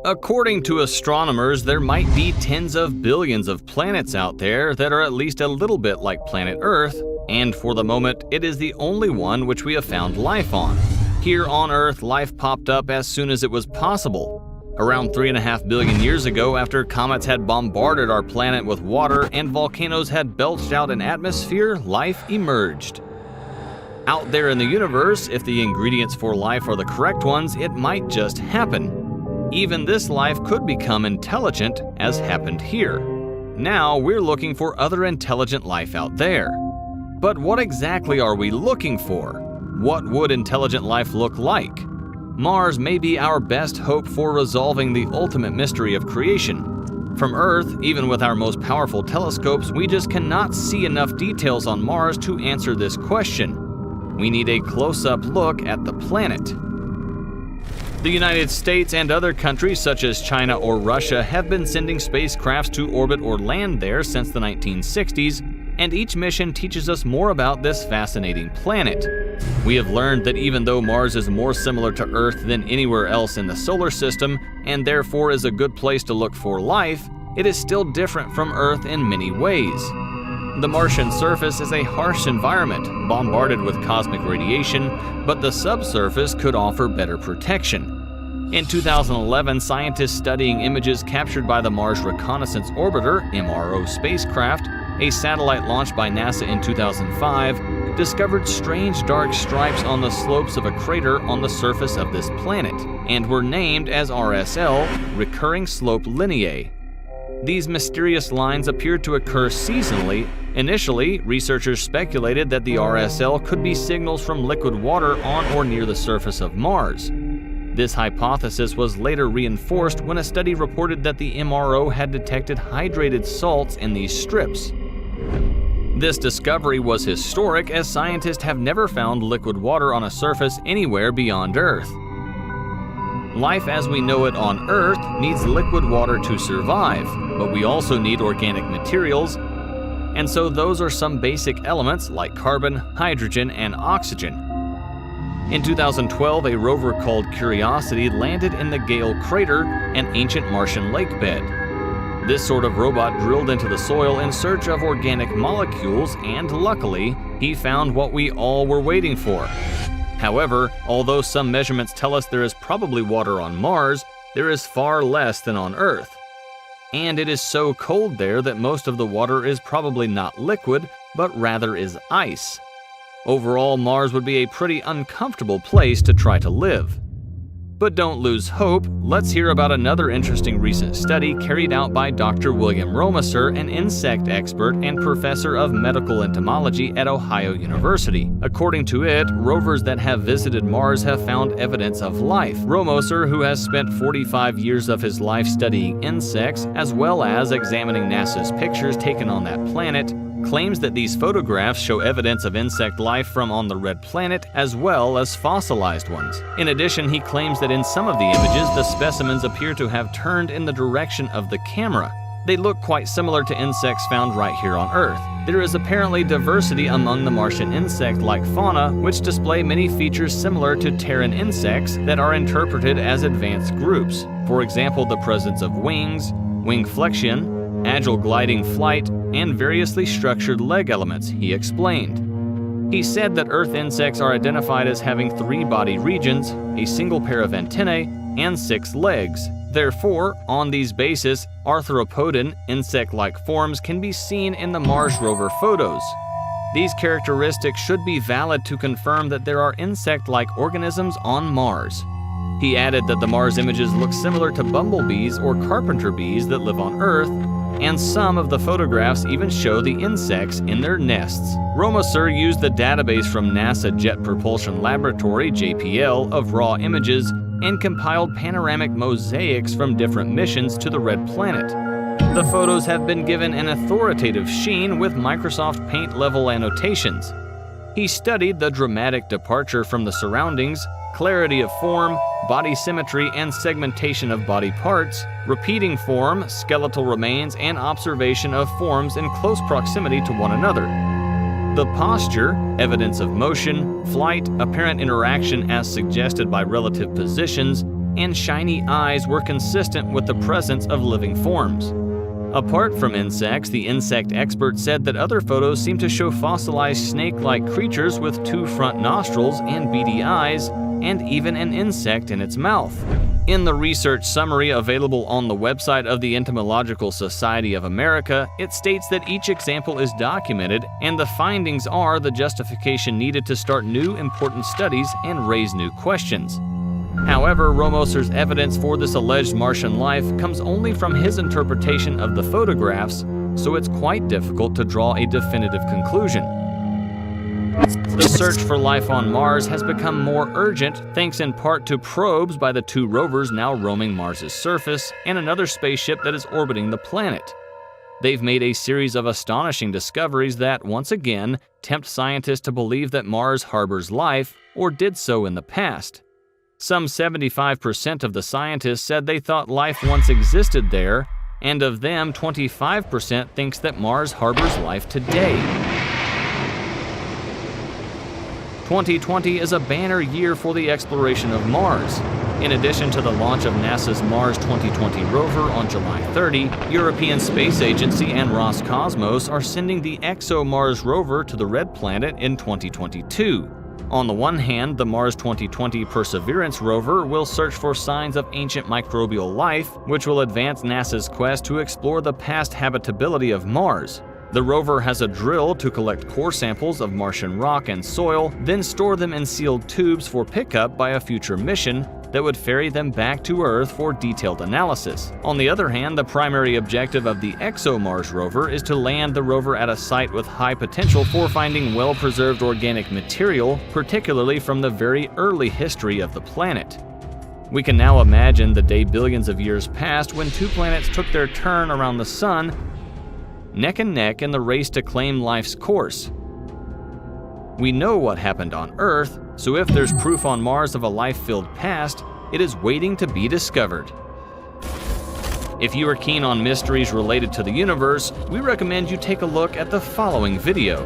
According to astronomers, there might be tens of billions of planets out there that are at least a little bit like planet Earth, and for the moment, it is the only one which we have found life on. Here on Earth, life popped up as soon as it was possible. Around 3.5 billion years ago, after comets had bombarded our planet with water and volcanoes had belched out an atmosphere, life emerged. Out there in the universe, if the ingredients for life are the correct ones, it might just happen. Even this life could become intelligent, as happened here. Now we're looking for other intelligent life out there. But what exactly are we looking for? What would intelligent life look like? Mars may be our best hope for resolving the ultimate mystery of creation. From Earth, even with our most powerful telescopes, we just cannot see enough details on Mars to answer this question. We need a close-up look at the planet. The United States and other countries such as China or Russia have been sending spacecrafts to orbit or land there since the 1960s, and each mission teaches us more about this fascinating planet. We have learned that even though Mars is more similar to Earth than anywhere else in the solar system, and therefore is a good place to look for life, it is still different from Earth in many ways. The Martian surface is a harsh environment, bombarded with cosmic radiation, but the subsurface could offer better protection. In 2011, scientists studying images captured by the Mars Reconnaissance Orbiter (MRO) spacecraft, a satellite launched by NASA in 2005, discovered strange dark stripes on the slopes of a crater on the surface of this planet, and were named as RSL, Recurring Slope Lineae. These mysterious lines appeared to occur seasonally. Initially, researchers speculated that the RSL could be signals from liquid water on or near the surface of Mars. This hypothesis was later reinforced when a study reported that the MRO had detected hydrated salts in these strips. This discovery was historic, as scientists have never found liquid water on a surface anywhere beyond Earth. Life as we know it on Earth needs liquid water to survive, but we also need organic materials, and so those are some basic elements like carbon, hydrogen, and oxygen. In 2012, a rover called Curiosity landed in the Gale Crater, an ancient Martian lake bed. This sort of robot drilled into the soil in search of organic molecules, and luckily, he found what we all were waiting for. However, although some measurements tell us there is probably water on Mars, there is far less than on Earth. And it is so cold there that most of the water is probably not liquid, but rather is ice. Overall, Mars would be a pretty uncomfortable place to try to live. But don't lose hope. Let's hear about another interesting recent study carried out by Dr. William Romaser, an insect expert and professor of medical entomology at Ohio University. According to it, rovers that have visited Mars have found evidence of life. Romaser, who has spent 45 years of his life studying insects, as well as examining NASA's pictures taken on that planet, claims that these photographs show evidence of insect life from on the red planet as well as fossilized ones. In addition, he claims that in some of the images, the specimens appear to have turned in the direction of the camera. They look quite similar to insects found right here on Earth. There is apparently diversity among the Martian insect-like fauna, which display many features similar to Terran insects that are interpreted as advanced groups. For example, the presence of wings, wing flexion, agile gliding flight, and variously structured leg elements, he explained. He said that Earth insects are identified as having 3 body regions, a single pair of antennae, and 6 legs. Therefore, on these bases, arthropodan, insect-like forms can be seen in the Mars rover photos. These characteristics should be valid to confirm that there are insect-like organisms on Mars. He added that the Mars images look similar to bumblebees or carpenter bees that live on Earth, and some of the photographs even show the insects in their nests. Romaser used the database from NASA Jet Propulsion Laboratory, JPL, of raw images and compiled panoramic mosaics from different missions to the red planet. The photos have been given an authoritative sheen with Microsoft Paint level annotations. He studied the dramatic departure from the surroundings, clarity of form, body symmetry and segmentation of body parts, repeating form, skeletal remains, and observation of forms in close proximity to one another. The posture, evidence of motion, flight, apparent interaction as suggested by relative positions, and shiny eyes were consistent with the presence of living forms. Apart from insects, the insect expert said that other photos seem to show fossilized snake-like creatures with 2 front nostrils and beady eyes, and even an insect in its mouth. In the research summary available on the website of the Entomological Society of America, it states that each example is documented and the findings are the justification needed to start new important studies and raise new questions. However, Romoser's evidence for this alleged Martian life comes only from his interpretation of the photographs, so it's quite difficult to draw a definitive conclusion. The search for life on Mars has become more urgent thanks in part to probes by the 2 rovers now roaming Mars's surface and another spaceship that is orbiting the planet. They've made a series of astonishing discoveries that, once again, tempt scientists to believe that Mars harbors life, or did so in the past. Some 75% of the scientists said they thought life once existed there, and of them, 25% thinks that Mars harbors life today. 2020 is a banner year for the exploration of Mars. In addition to the launch of NASA's Mars 2020 rover on July 30, European Space Agency and Roscosmos are sending the ExoMars rover to the Red Planet in 2022. On the one hand, the Mars 2020 Perseverance rover will search for signs of ancient microbial life, which will advance NASA's quest to explore the past habitability of Mars. The rover has a drill to collect core samples of Martian rock and soil, then store them in sealed tubes for pickup by a future mission that would ferry them back to Earth for detailed analysis. On the other hand, the primary objective of the ExoMars rover is to land the rover at a site with high potential for finding well-preserved organic material, particularly from the very early history of the planet. We can now imagine the day billions of years past when 2 planets took their turn around the Sun, neck and neck in the race to claim life's course. We know what happened on Earth, so if there's proof on Mars of a life-filled past, it is waiting to be discovered. If you are keen on mysteries related to the universe, we recommend you take a look at the following video.